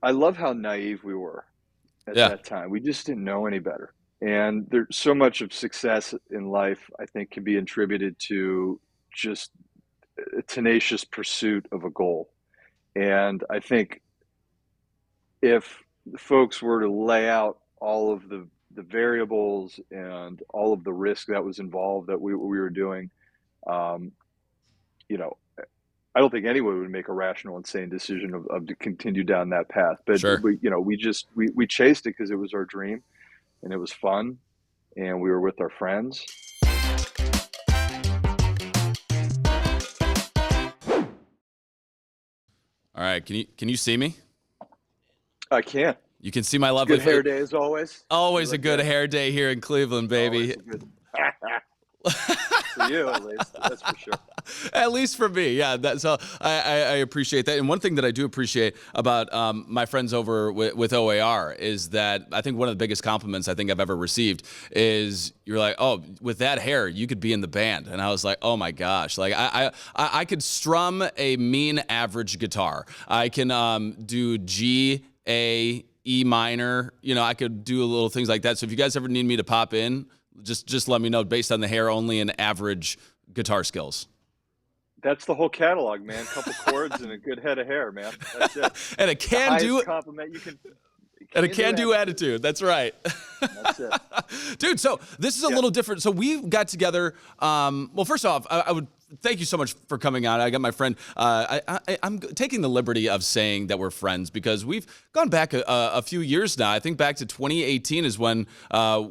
I love how naive we were at Yeah, that time. We just didn't know any better. And there's so much of success in life, I think, can be attributed to just a tenacious pursuit of a goal. And I think if folks were to lay out all of the variables and all of the risk that was involved that we were doing, um, you know, I don't think anyone would make a rational, insane decision of to continue down that path. But sure. we chased it because it was our dream and it was fun and we were with our friends. All right, can you see me? I can't. You can see my It's a lovely good hair face. day as always. You Always a look good good. hair day here in Cleveland, Always baby. a good for you at least. That's for sure. At least for me, yeah. That's I appreciate that. And one thing that I do appreciate about my friends over with O.A.R. is that I think one of the biggest compliments I think I've ever received is you're like, oh, with that hair, you could be in the band. And I was like, oh my gosh, like I could strum a mean average guitar. I can do G, A, E minor. You know, I could do little things like that. So if you guys ever need me to pop in, just let me know based on the hair only and average guitar skills. That's the whole catalog, man. Couple chords and a good head of hair, man. That's it. And a The can highest do compliment you and a can do can do attitude. attitude. That's right. That's it. Dude, so this is a Yeah. little different. So we got together. Well, first off, I would thank you so much for coming on. I got my friend. I'm taking the liberty of saying that we're friends because we've gone back a few years now. I think back to 2018 is when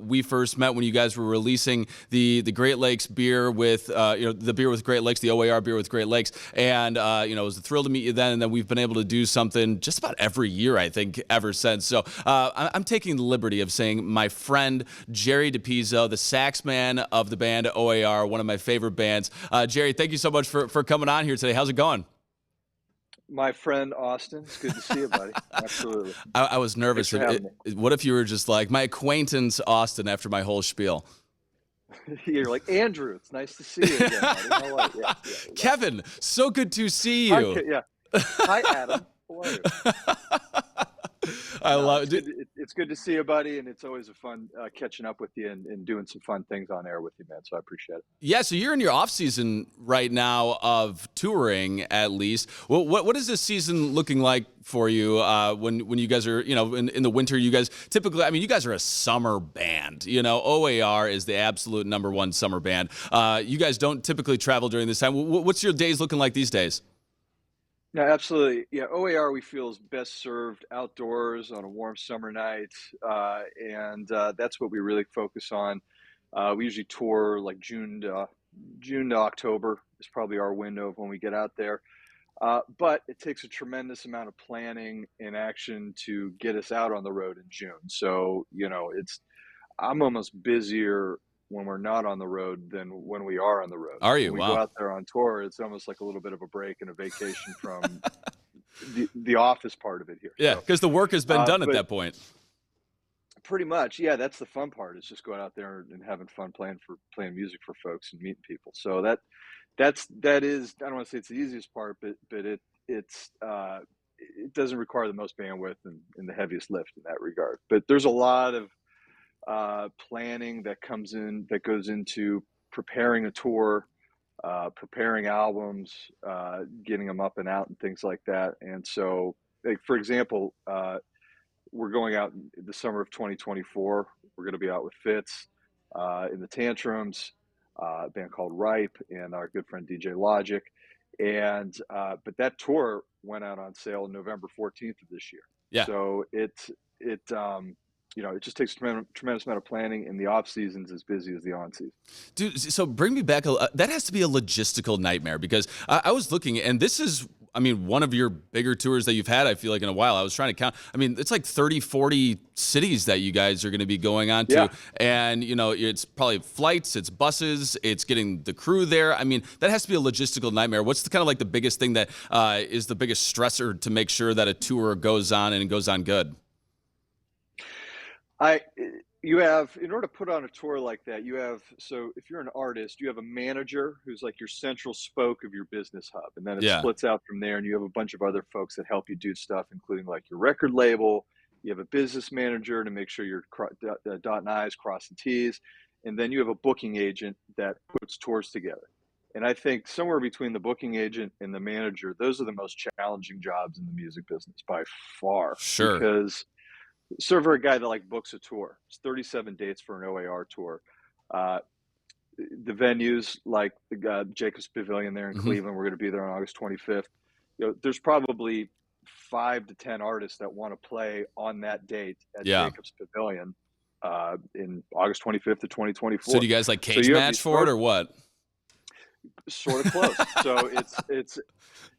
we first met, when you guys were releasing the Great Lakes beer with the beer with Great Lakes, the O.A.R. beer with Great Lakes, and it was a thrill to meet you then. And then we've been able to do something just about every year, I think, ever since. So I'm taking the liberty of saying my friend Jerry DePizzo, the sax man of the band O.A.R., one of my favorite bands. Jerry, thank you so much for coming on here today. How's it going? My friend Austin, it's good to see you, buddy. Absolutely. I was Thanks nervous. for having me. What if you were just like my acquaintance Austin after my whole spiel? You're like, Andrew, it's nice to see you again, buddy. How are you? Yeah, yeah, we got Kevin, so good to see Hi, you. Yeah. Hi, Adam. How are you? I No, love it's it. good. It's good to see you, buddy, and it's always a fun catching up with you and doing some fun things on air with you, man. So I appreciate it. Yeah, so you're in your off season right now of touring, at least. Well, what is this season looking like for you? When you guys are, in the winter, you guys typically, I mean, you guys are a summer band. O.A.R. is the absolute number one summer band. You guys don't typically travel during this time. What's your days looking like these days? No, absolutely. Yeah, OAR we feel is best served outdoors on a warm summer night, and that's what we really focus on. We usually tour like June to October is probably our window of when we get out there. But it takes a tremendous amount of planning and action to get us out on the road in June. So, it's I'm almost busier when we're not on the road than when we are on the road. Are When you? we go Wow. out there on tour, it's almost like a little bit of a break and a vacation from the office part of it here. Yeah, So, because the work has been done at but that point. pretty much, yeah, that's the fun part is just going out there and having fun playing music for folks and meeting people. So that is I don't want to say it's the easiest part, but it doesn't require the most bandwidth and the heaviest lift in that regard. But there's a lot of planning that goes into preparing a tour, preparing albums, getting them up and out and things like that. And so, like, for example, we're going out in the summer of 2024. We're going to be out with Fitz in the Tantrums, a band called Ripe, and our good friend DJ Logic. And but that tour went out on sale November 14th of this year. Yeah. So it just takes a tremendous amount of planning, and the off season's as busy as the on season. Dude, so bring me back. That has to be a logistical nightmare because I was looking, and this is, I mean, one of your bigger tours that you've had, I feel like, in a while. I was trying to count. I mean, it's like 30, 40 cities that you guys are going to be going on to. Yeah. And, it's probably flights, it's buses, it's getting the crew there. I mean, that has to be a logistical nightmare. What's the kind of like the biggest thing that is the biggest stressor to make sure that a tour goes on and goes on good? I you have, in order to put on a tour like that, you have, so if you're an artist, you have a manager who's like your central spoke of your business hub, and then it Yeah. splits out from there, and you have a bunch of other folks that help you do stuff, including like your record label. You have a business manager to make sure you're dotting i's, crossing t's, and then you have a booking agent that puts tours together. And I think somewhere between the booking agent and the manager, those are the most challenging jobs in the music business by far, Sure. because serve for a guy that like books a tour. It's 37 dates for an O.A.R tour. Uh, the venues like the Jacobs Pavilion there in Hmm. Cleveland, we're going to be there on August 25th. There's probably 5 to 10 artists that want to play on that date at Yeah. Jacobs Pavilion in August 25th of So 2024. do you guys like So cage you have match these for it or what? sort of close. So it's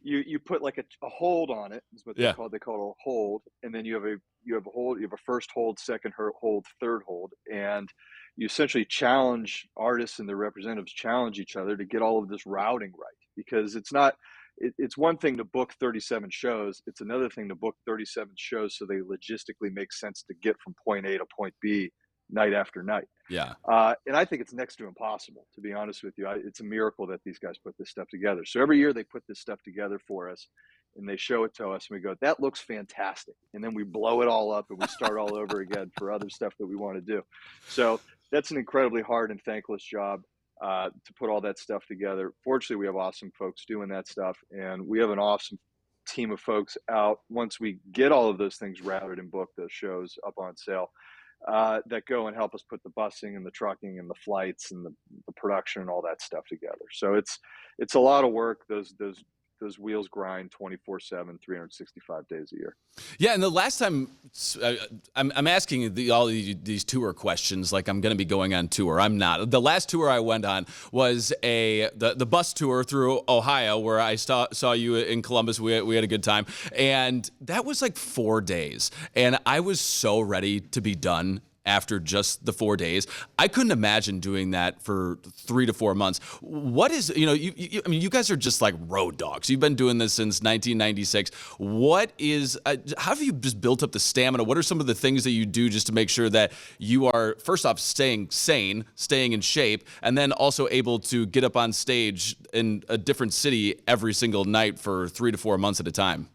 you put like a hold on it is what Yeah. they call it a hold, and then you have a hold, you have a first hold, second hold, third hold, and you essentially challenge artists and their representatives challenge each other to get all of this routing right, because it's not it's one thing to book 37 shows, it's another thing to book 37 shows so they logistically make sense to get from point A to point B night after night. Yeah. And I think it's next to impossible, to be honest with you. It's a miracle that these guys put this stuff together. So every year they put this stuff together for us, and they show it to us, and we go, that looks fantastic. And then we blow it all up and we start all over again for other stuff that we want to do. So that's an incredibly hard and thankless job to put all that stuff together. Fortunately, we have awesome folks doing that stuff, and we have an awesome team of folks out once we get all of those things routed and booked, those shows up on sale, that go and help us put the busing and the trucking and the flights and the production and all that stuff together. So it's a lot of work. Those wheels grind 24/7, 365 days a year. Yeah, and the last time I'm asking all these tour questions, like I'm going to be going on tour. I'm not. The last tour I went on was the bus tour through Ohio, where I saw you in Columbus. We had a good time, and that was like 4 days, and I was so ready to be done after just the 4 days. I couldn't imagine doing that for 3 to 4 months. What is, I mean, you guys are just like road dogs. You've been doing this since 1996. What is, how have you just built up the stamina? What are some of the things that you do just to make sure that you are, first off, staying sane, staying in shape, and then also able to get up on stage in a different city every single night for 3 to 4 months at a time?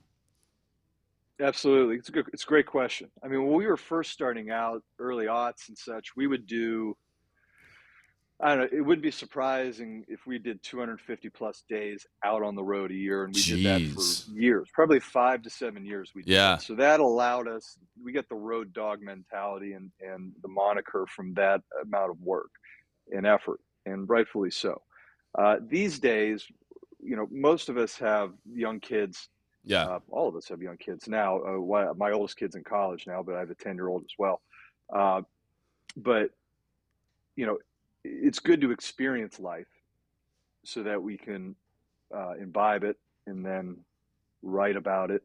Absolutely. It's a great question. I mean, when we were first starting out, early aughts and such, we would do, I don't know, it wouldn't be surprising if we did 250 plus days out on the road a year. And we did that for Jeez. years, probably 5 to 7 years we did that. Yeah. So that allowed us, we get the road dog mentality and the moniker from that amount of work and effort, and rightfully so. These days, most of us have young kids. Yeah. All of us have young kids now. My oldest kid's in college now, but I have a 10-year-old as well. Uh, but you know, it's good to experience life so that we can imbibe it and then write about it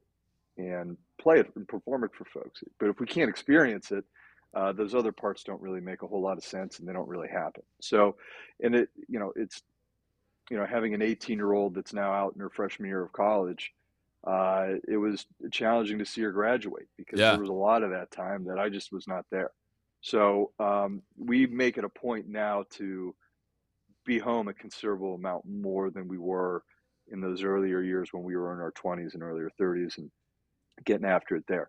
and play it and perform it for folks. But if we can't experience it, those other parts don't really make a whole lot of sense, and they don't really happen. So, and it's having an 18-year-old that's now out in her freshman year of college. It was challenging to see her graduate because there Yeah. was a lot of that time that I just was not there. So we make it a point now to be home a considerable amount more than we were in those earlier years when we were in our 20s and earlier 30s and getting after it there.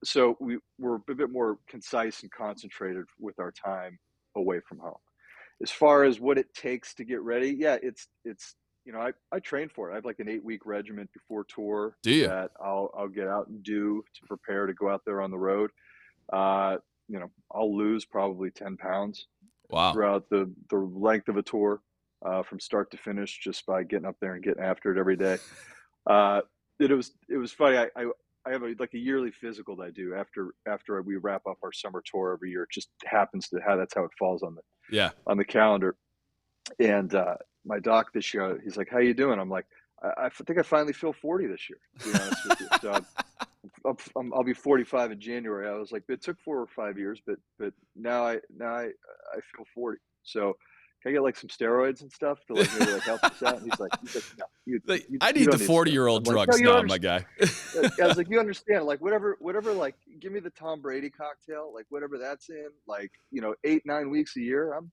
So we're a bit more concise and concentrated with our time away from home. As far as what it takes to get ready, yeah, it's I train for it. I have like an 8 week regiment before tour Do you? that I'll get out and do to prepare to go out there on the road. Uh, I'll lose probably 10 pounds Wow. throughout the length of a tour, from start to finish, just by getting up there and getting after it every day. Uh, it was funny. I have like a yearly physical that I do after we wrap up our summer tour every year. It just happens to how that's how it falls Yeah. on the calendar. And my doc this year, he's like, "How you doing?" I'm like, I think I finally feel 40 this year, to be honest with you. So I'll be 45 in January. I was like, it took 4 or 5 years, but now I feel 40. So can I get like some steroids and stuff to like maybe like help this out? And he's like, no, Like, I you need the don't need steroids. 40-year-old I'm like, no, drugs you don't now, my understand. guy. I was like, you understand, like whatever, like give me the Tom Brady cocktail, like whatever that's in, like 8, 9 weeks a year. I'm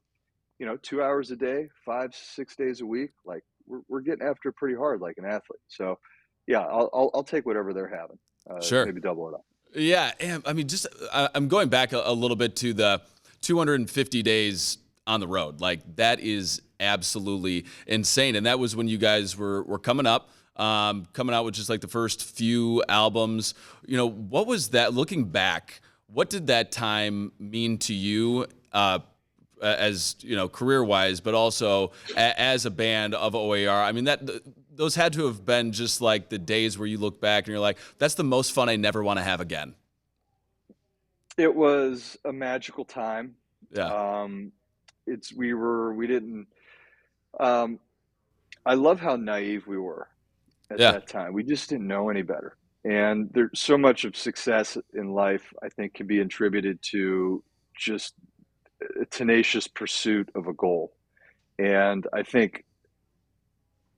2 hours a day, 5, 6 days a week. Like we're getting after it pretty hard, like an athlete. So yeah, I'll take whatever they're having. Sure. Maybe double it up. Yeah, and I mean, just I'm going back a little bit to the 250 days on the road. Like that is absolutely insane, and that was when you guys were coming up, coming out with just like the first few albums. What was that? Looking back, what did that time mean to you? As career wise, but also as a band of O.A.R. I mean, those had to have been just like the days where you look back and you're like, that's the most fun I never want to have again. It was a magical time. Yeah. We didn't. Um, I love how naive we were at Yeah. that time. We just didn't know any better. And there's so much of success in life, I think, can be attributed to just a tenacious pursuit of a goal. And I think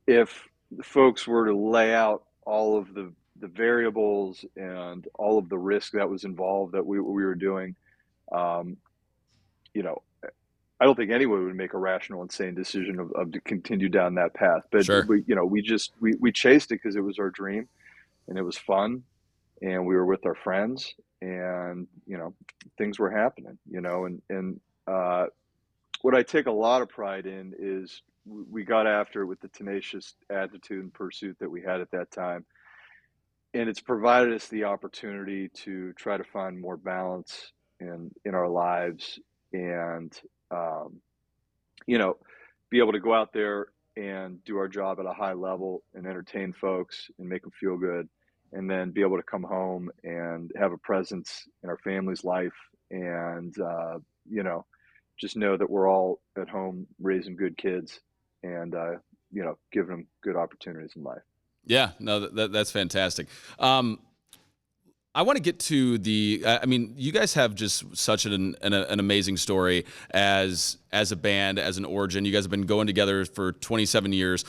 if folks were to lay out all of the variables and all of the risk that was involved that we were doing, um, you know, I don't think anyone would make a rational, insane decision of to continue down that path. But Sure. we chased it because it was our dream and it was fun, and we were with our friends, and things were happening. And what I take a lot of pride in is we got after it with the tenacious attitude and pursuit that we had at that time, and it's provided us the opportunity to try to find more balance in our lives, and um, you know, be able to go out there and do our job at a high level and entertain folks and make them feel good, and then be able to come home and have a presence in our family's life, and just know that we're all at home raising good kids, and giving them good opportunities in life. Yeah. No, that's fantastic. Um, I want to get to the. I mean, you guys have just such an amazing story as a band, as an origin. You guys have been going together for 27 years.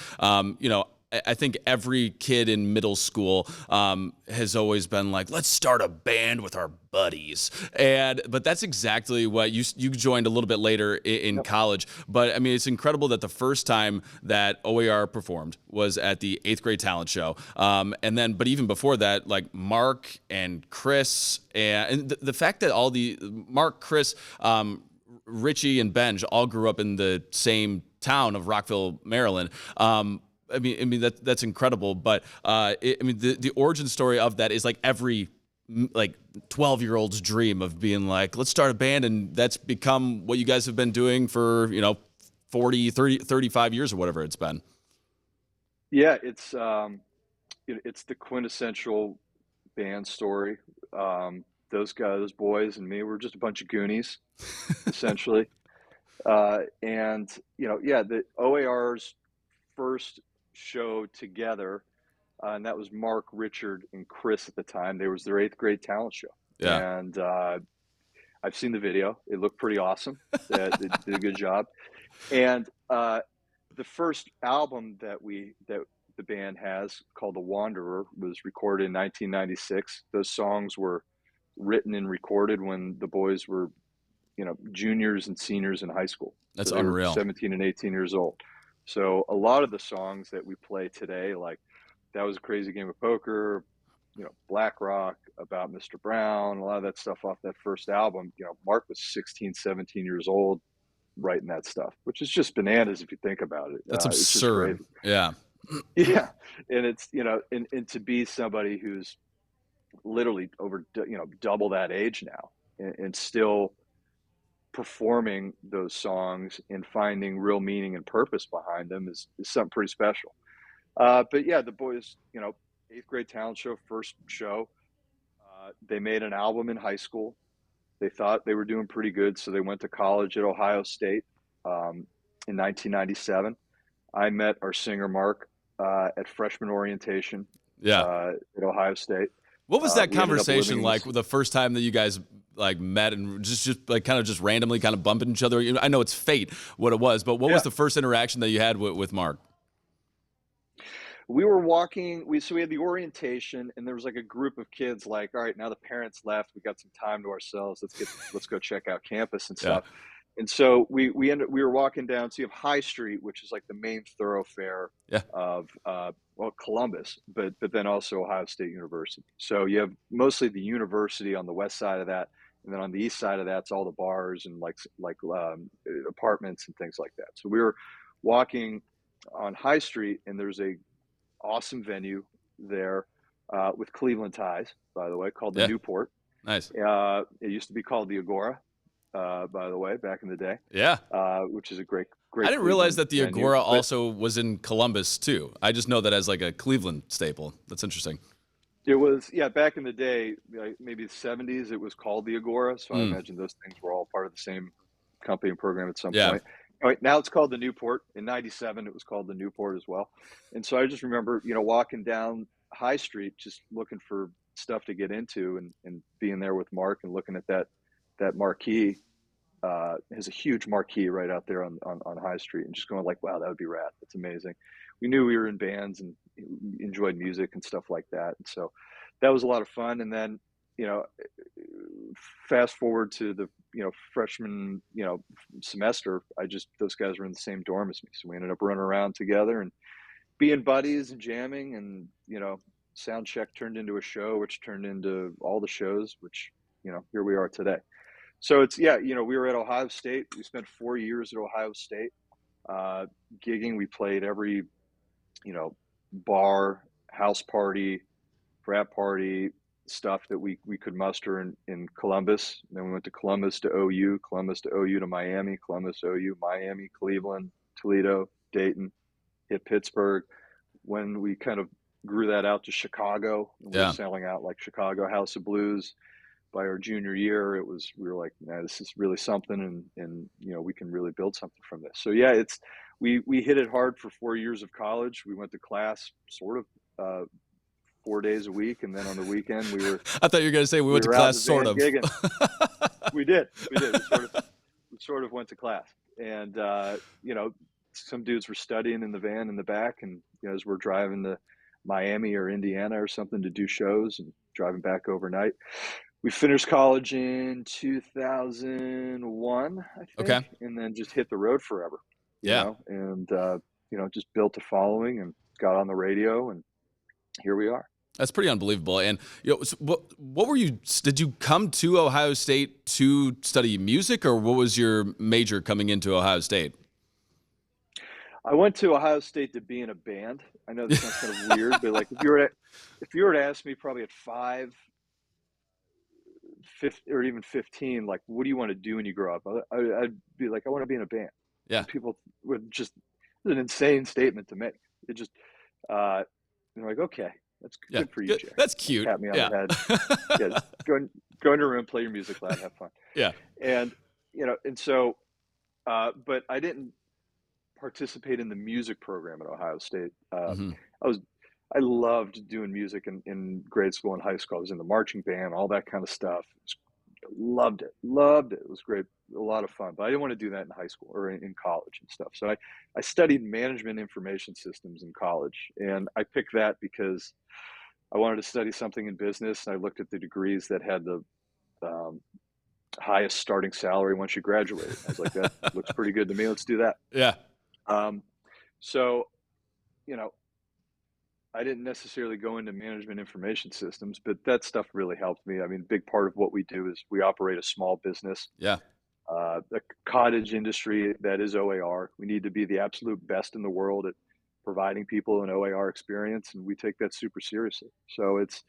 I think every kid in middle school has always been like, let's start a band with our buddies. But that's exactly what you joined a little bit later in Yep. college. But I mean, it's incredible that the first time that O.A.R. performed was at the 8th grade talent show. But even before that, like Mark and Chris, and the fact that all the Mark, Chris, Richie, and Benj all grew up in the same town of Rockville, Maryland. That's incredible. But the origin story of that is like every 12-year-old's dream of being like, let's start a band, and that's become what you guys have been doing for 40, 30, 35 years or whatever it's been. Yeah, it's the quintessential band story. Those guys, those boys, and me, we're just a bunch of Goonies, essentially. And yeah, the O.A.R's first show together, and that was Mark, Richard, and Chris at the time. They was their 8th grade talent show, Yeah. and I've seen the video. It looked pretty awesome. They did a good job. And the first album that the band has, called The Wanderer, was recorded in 1996. Those songs were written and recorded when the boys were juniors and seniors in high school. So That's they were unreal. 17 and 18 years old. So a lot of the songs that we play today, like That Was a Crazy Game of Poker, Black Rock, About Mr. Brown, a lot of that stuff off that first album, Mark was 16, 17 years old writing that stuff, which is just bananas if you think about it. That's It's just absurd. crazy. Yeah. Yeah. And it's, and to be somebody who's literally over, double that age now, and still performing those songs and finding real meaning and purpose behind them is something pretty special. But yeah, the boys, 8th grade talent show, first show, they made an album in high school. They thought they were doing pretty good, so they went to college at Ohio State in 1997. I met our singer Mark at freshman orientation Yeah. at Ohio State. What was that We ended up living conversation in like this. the first time that you guys like met and just like kind of just randomly kind of bumping each other? I know it's fate what it was, but what Yeah. was the first interaction that you had with Mark? We were walking, so we had the orientation, and there was like a group of kids like, all right, now the parents left, we got some time to ourselves. Let's go check out campus and Yeah. stuff. And so we were walking down. So you have High Street, which is like the main thoroughfare Yeah. of well, Columbus, but then also Ohio State University. So you have mostly the university on the west side of that, and then on the east side of that's all the bars and apartments and things like that. So we were walking on High Street, and there's a awesome venue there with Cleveland ties, by the way, called the Yeah. Newport. Nice. It used to be called the Agora, by the way, back in the day. Yeah. Which is a great I didn't realize Cleveland that the venue. Agora But also was in Columbus too. I just know that as like a Cleveland staple. That's interesting. it was, yeah, back in the day, like maybe the 70s, it was called the Agora. So I Mm. imagine those things were all part of the same company and program at some Yeah. point. Anyway, now it's called the Newport. In '97, it was called the Newport as well. And so I just remember, walking down High Street, just looking for stuff to get into, and being there with Mark and looking at that marquee. Has a huge marquee right out there on High Street, and just going like, wow, that would be rad. That's amazing. We knew we were in bands and enjoyed music and stuff like that. And so that was a lot of fun. And then, you know, fast forward to the, freshman, semester, those guys were in the same dorm as me. So we ended up running around together and being buddies and jamming, and, sound check turned into a show, which turned into all the shows, which, here we are today. So it's, yeah, we were at Ohio State. We spent 4 years at Ohio State, gigging. We played every, bar, house party, frat party stuff that we could muster in Columbus. And then we went to Columbus to OU, Columbus to OU to Miami, Columbus, OU, Miami, Cleveland, Toledo, Dayton, hit Pittsburgh. When we kind of grew that out to Chicago, and we were selling out like Chicago House of Blues. By our junior year, we were like, nah, this is really something, and we can really build something from this. So yeah, we hit it hard for 4 years of college. We went to class sort of 4 days a week, and then on the weekend we were. I thought you were going to say we went to were out class, in the sort of. van gigging. We did. We sort of went to class, and some dudes were studying in the van in the back, and as we're driving to Miami or Indiana or something to do shows and driving back overnight. We finished college in 2001, I think, Okay. and then just hit the road forever. Yeah. And just built a following and got on the radio, and here we are. That's pretty unbelievable. And so what were you? Did you come to Ohio State to study music, or what was your major coming into Ohio State? I went to Ohio State to be in a band. I know this sounds kind of weird, but like if you were to ask me probably at 5, 15, or even 15, like, what do you want to do when you grow up? I'd be like, I want to be in a band. Yeah. And people would just, it's an insane statement to make. It just, they're like, okay, that's good for you, Jay. That's cute. Pat me on the head. Yeah, go in your room, play your music loud, have fun. Yeah. And, and so, but I didn't participate in the music program at Ohio State. I loved doing music in grade school and high school. I was in the marching band, all that kind of stuff. Loved it. It was great, a lot of fun. But I didn't want to do that in high school or in college and stuff. So I studied management information systems in college, and I picked that because I wanted to study something in business. And I looked at the degrees that had the highest starting salary once you graduated. I was like, that looks pretty good to me. Let's do that. Yeah. So, I didn't necessarily go into management information systems, but that stuff really helped me. I mean, a big part of what we do is we operate a small business, Yeah. a cottage industry that is O.A.R. We need to be the absolute best in the world at providing people an O.A.R. experience, and we take that super seriously. So if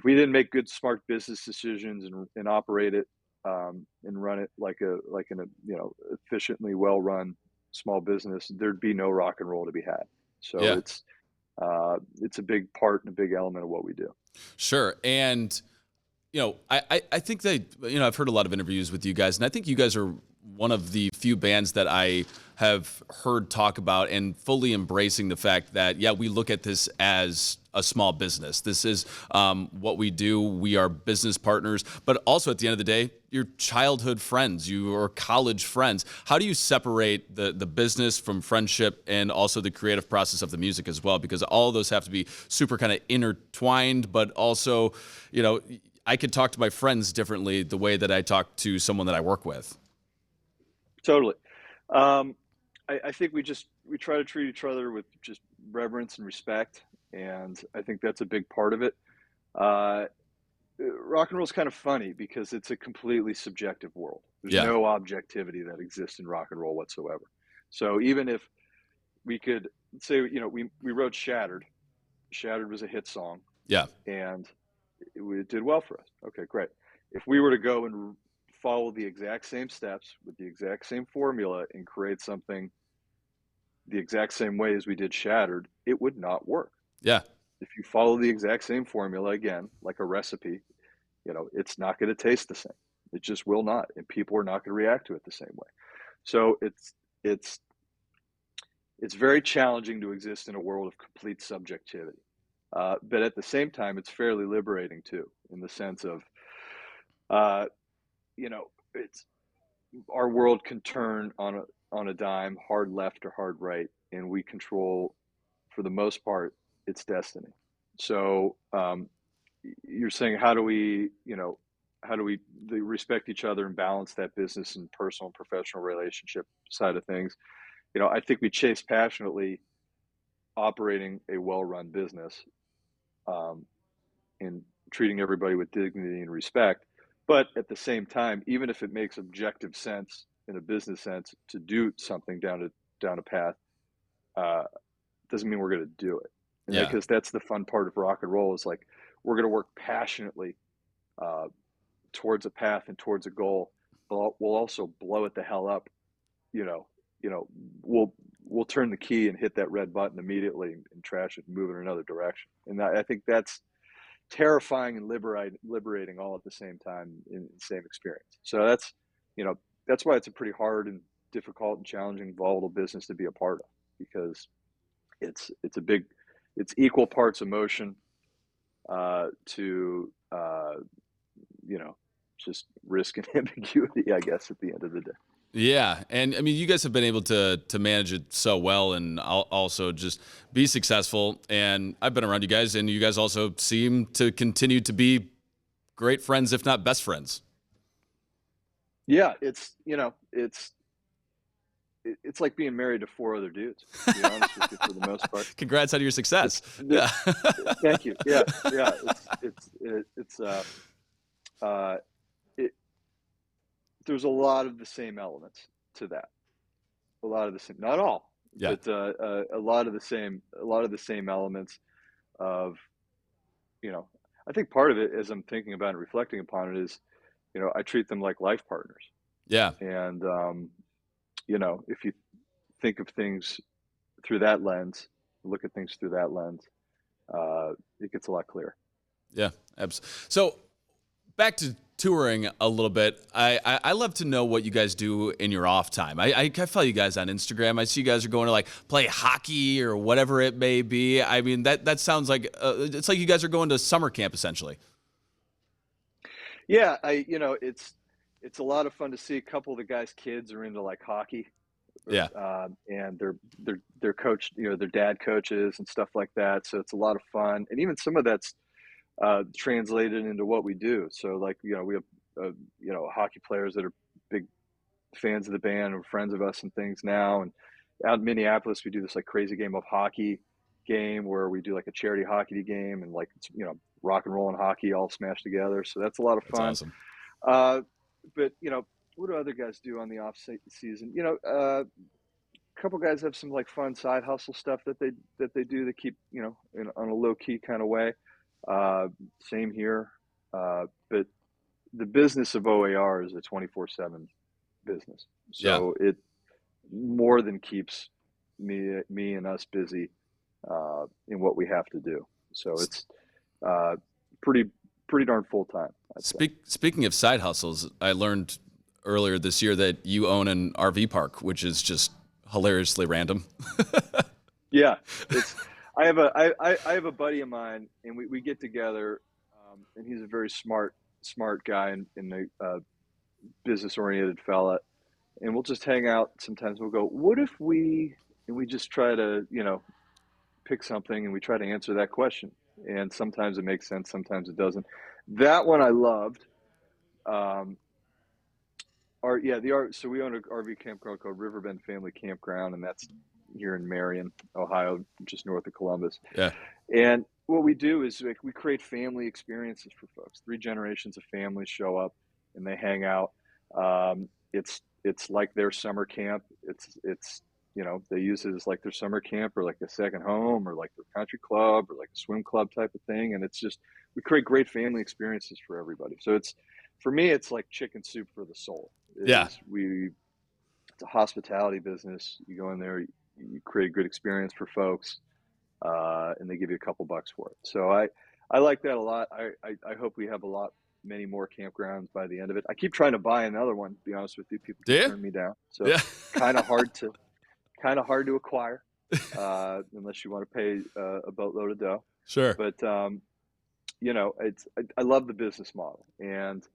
we didn't make good, smart business decisions and operate it and run it like an efficiently well-run small business, there'd be no rock and roll to be had. So Yeah. it's a big part and a big element of what we do. Sure. And, I think that, I've heard a lot of interviews with you guys, and I think you guys are one of the few bands that I have heard talk about and fully embracing the fact that, yeah, we look at this as a small business. This is what we do. We are business partners, but also at the end of the day, you're childhood friends, you are college friends. How do you separate the business from friendship and also the creative process of the music as well? Because all of those have to be super kind of intertwined, but also, you know, I could talk to my friends differently the way that I talk to someone that I work with. Totally. Um, I think we try to treat each other with just reverence and respect, and I think that's a big part of it. Uh, Rock and roll is kind of funny because it's a completely subjective world. There's Yeah. no objectivity that exists in rock and roll whatsoever. So even if we could say, we wrote Shattered. Shattered was a hit song, Yeah. and it did well for us. Okay, great. If we were to go and follow the exact same steps with the exact same formula and create something the exact same way as we did Shattered, it would not work. Yeah. If you follow the exact same formula again, like a recipe, it's not going to taste the same. It just will not, and people are not going to react to it the same way. So it's very challenging to exist in a world of complete subjectivity. But at the same time, it's fairly liberating too, in the sense of, uh, it's our world can turn on a dime, hard left or hard right, and we control, for the most part, its destiny. So you're saying, how do we respect each other and balance that business and personal and professional relationship side of things? I think we chase passionately operating a well-run business, um, and treating everybody with dignity and respect. But at the same time, even if it makes objective sense in a business sense to do something down a path, uh, doesn't mean we're going to do it. And Yeah. because that's the fun part of rock and roll is like we're going to work passionately uh, towards a path and towards a goal. But we'll also blow it the hell up. You know, you know, we'll turn the key and hit that red button immediately and trash it and move in another direction. And I think that's terrifying and liberating all at the same time in the same experience. So that's why it's a pretty hard and difficult and challenging, volatile business to be a part of, because it's equal parts emotion to just risk and ambiguity, I guess, at the end of the day. Yeah, and I mean, you guys have been able to manage it so well, and also just be successful. And I've been around you guys, and you guys also seem to continue to be great friends, if not best friends. Yeah, it's like being married to four other dudes, to be honest with you, for the most part. Congrats on your success. The, Yeah, Thank you. Yeah, yeah. It's uh, it, there's a lot of the same elements to that. A lot of the same, not all, yeah, but a lot of the same elements of, you know. I think part of it, as I'm thinking about and reflecting upon it, is, I treat them like life partners, yeah. and if you think of things through that lens, look at things through that lens, it gets a lot clearer. Yeah, so back to touring a little bit. I love to know what you guys do in your off time. I follow you guys on Instagram. I see you guys are going to like play hockey or whatever it may be. I mean, that sounds like it's like you guys are going to summer camp essentially. Yeah, it's a lot of fun to see. A couple of the guys' kids are into like hockey, Yeah, and they're coached, their dad coaches and stuff like that. So it's a lot of fun, and even some of that's translated into what we do. So like, we have hockey players that are big fans of the band and friends of us and things now. And out in Minneapolis, we do this like crazy game of hockey game where we do like a charity hockey game, and like it's, rock and roll and hockey all smashed together. So that's a lot of that's fun. awesome. But what do other guys do on the off season? A couple guys have some like fun side hustle stuff that they do to keep, on a low key kind of way. Same here. But the business of O.A.R is a 24/7 business. Yeah. So it more than keeps me and us busy in what we have to do. So it's uh, pretty darn full time, I'd say. Speaking of side hustles, I learned earlier this year that you own an RV park, which is just hilariously random. Yeah, it's. I have a buddy of mine, and we get together, and he's a very smart guy and a business oriented fella, and we'll just hang out. Sometimes we'll go, what if we, and we just try to, pick something and we try to answer that question. And sometimes it makes sense, sometimes it doesn't. That one I loved. Um, the art. So we own an RV campground called Riverbend Family Campground, and that's here in Marion, Ohio, just north of Columbus. Yeah. And what we do is like, we create family experiences for folks. 3 generations of families show up and they hang out. It's like their summer camp. It's they use it as like their summer camp or like a second home or like their country club or like a swim club type of thing. And it's just we create great family experiences for everybody. So it's for me, it's like chicken soup for the soul. Yeah. It's a hospitality business. You go in there, you create a good experience for folks, and they give you a couple bucks for it. So I like that a lot. I hope we have many more campgrounds by the end of it. I keep trying to buy another one. To be honest with you, people keep turning me down. So Yeah. kind of hard to acquire, unless you want to pay a boatload of dough. Sure. But I love the business model, and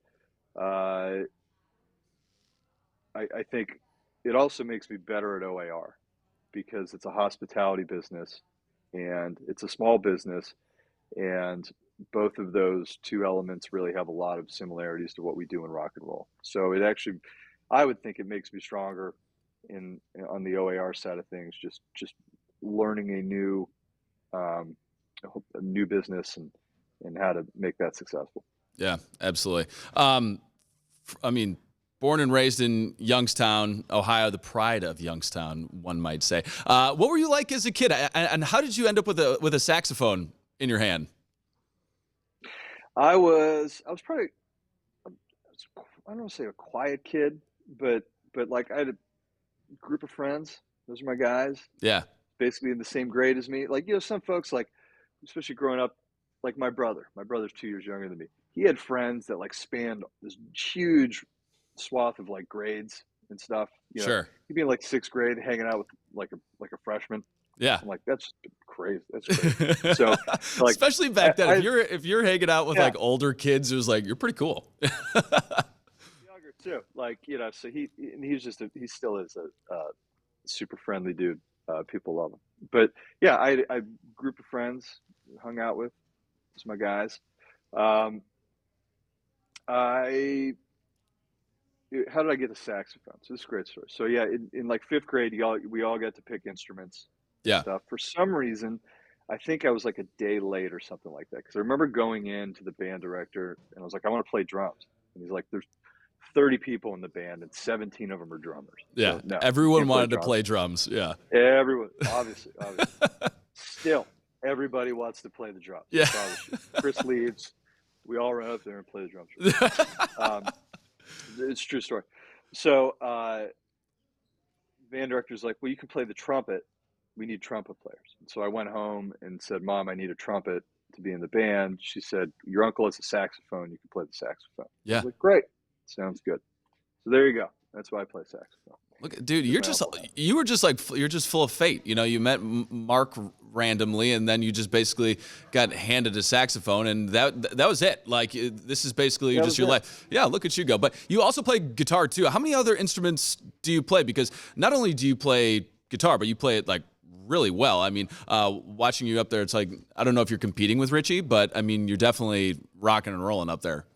I think it also makes me better at O.A.R because it's a hospitality business and it's a small business, and both of those two elements really have a lot of similarities to what we do in rock and roll. So it actually, I would think it makes me stronger on the O.A.R side of things, just learning a new business and how to make that successful. Yeah, absolutely. I mean, born and raised in Youngstown, Ohio, the pride of Youngstown, one might say. What were you like as a kid, and how did you end up with a saxophone in your hand? I was probably, I don't want to say a quiet kid, but like I had a group of friends. Those are my guys, Yeah. basically in the same grade as me. Like, some folks, like, especially growing up, like my brother. My brother's 2 years younger than me. He had friends that like spanned this huge swath of like grades and stuff. Sure. He'd be in like 6th grade hanging out with like a freshman. Yeah. I'm like, that's crazy. That's crazy. So like, especially back then, if you're hanging out with like older kids, it was like you're pretty cool. Younger too, like So he still is a super friendly dude. People love him. But yeah, I group of friends hung out with. It's my guys. Um, I How did I get the saxophone? So this is a great story. So yeah, in like 5th grade, we all got to pick instruments and Yeah. stuff. For some reason, I think I was like a day late or something like that. Because I remember going in to the band director and I was like, I want to play drums. And he's like, there's 30 people in the band and 17 of them are drummers. Yeah. So, no, Everyone wanted to play drums. Yeah. Everyone, obviously. Still, everybody wants to play the drums. Yeah. Chris leaves. We all run up there and play the drums. It's a true story. So, band director's like, well, you can play the trumpet. We need trumpet players. And so I went home and said, Mom, I need a trumpet to be in the band. She said, your uncle has a saxophone. You can play the saxophone. Yeah. I was like, great. Sounds good. So there you go. That's why I play saxophone. Look, dude, you're just full of fate. You met Mark randomly, and then you just basically got handed a saxophone, and that was it. Like, this is basically just your life. Yeah, look at you go. But you also play guitar too. How many other instruments do you play? Because not only do you play guitar, but you play it like really well. I mean, watching you up there, it's like, I don't know if you're competing with Richie, but I mean, you're definitely rocking and rolling up there.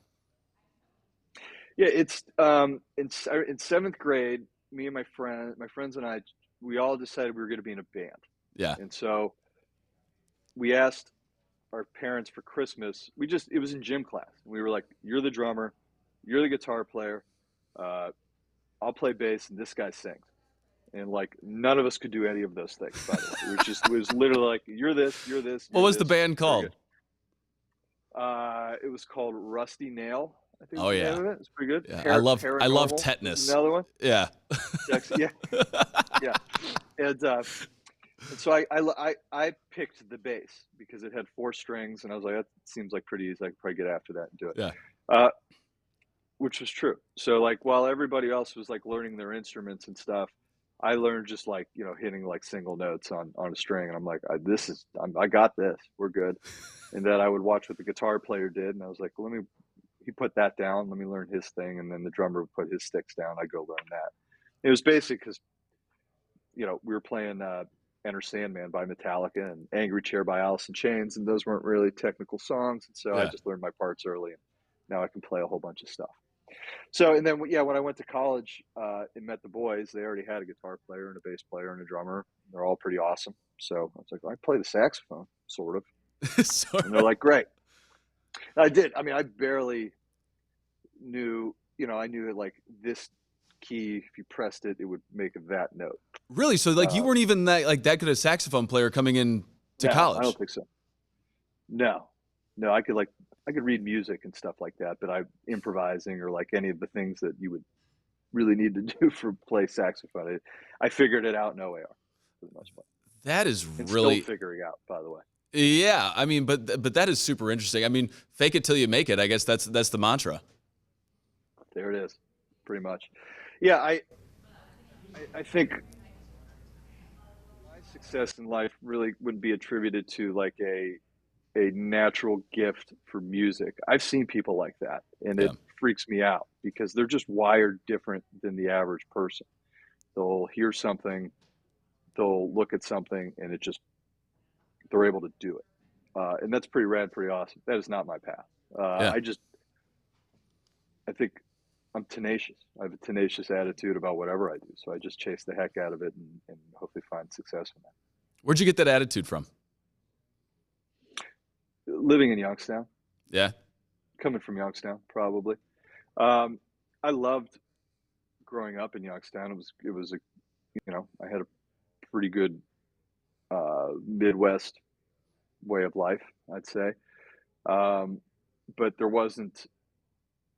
Yeah, it's in 7th grade. Me and my friends and I, we all decided we were going to be in a band. Yeah. And so we asked our parents for Christmas. It was in gym class. We were like, you're the drummer, you're the guitar player, I'll play bass, and this guy sings. And like, none of us could do any of those things, by the way. It was literally like, you're this. What was the band called? It was called Rusty Nail. I think. Oh yeah, it's pretty good. Yeah. I love tetanus. Another one. Yeah. Yeah. Yeah. And so I picked the bass because it had 4 strings, and I was like, that seems like pretty easy. I could probably get after that and do it. Yeah. which was true. So like while everybody else was like learning their instruments and stuff, I learned just like, you know, hitting like single notes on a string, and I'm like, I got this, we're good. And then I would watch what the guitar player did, and I was like, let me he put that down, let me learn his thing, and then the drummer would put his sticks down, I go learn that. It was basic because, you know, we were playing Enter Sandman by Metallica and Angry Chair by Alice in Chains, and those weren't really technical songs, and so I Yeah. just learned my parts early, and now I can play a whole bunch of stuff. So, and then yeah, when I went to college and met the boys, they already had a guitar player and a bass player and a drummer. They're all pretty awesome. So I was like, well, I play the saxophone, sort of, So, and they're like, great. I did. I mean, I barely knew. You know, I knew that like this key, if you pressed it, it would make that note. really? So like you Uh, weren't even that good a saxophone player coming in to no, I don't college? think so. No, no, I could read music and stuff like that, but I improvising or like any of the things that you would really need to do for play saxophone. I figured it out in O.A.R. for the most part, That is and still really, figuring out. By the way, yeah. I mean, but that is super interesting. I mean, fake it till you make it. I guess that's the mantra. there it is, pretty much. Yeah, I think my success in life really wouldn't be attributed to like a natural gift for music. I've seen people like that, and Yeah. it freaks me out because they're just wired different than the average person. They'll hear something, they'll look at something, and it just they're able to do it. And that's pretty rad, pretty awesome. That is not my path. Yeah. I think I'm tenacious. I have a tenacious attitude about whatever I do. So I just chase the heck out of it and hopefully find success in that. Where'd you get that attitude from? Living in Youngstown, Yeah. coming from Youngstown, probably. Um, I loved growing up in Youngstown. It was a, you know, I had a pretty good Midwest way of life, I'd say. Um, but there wasn't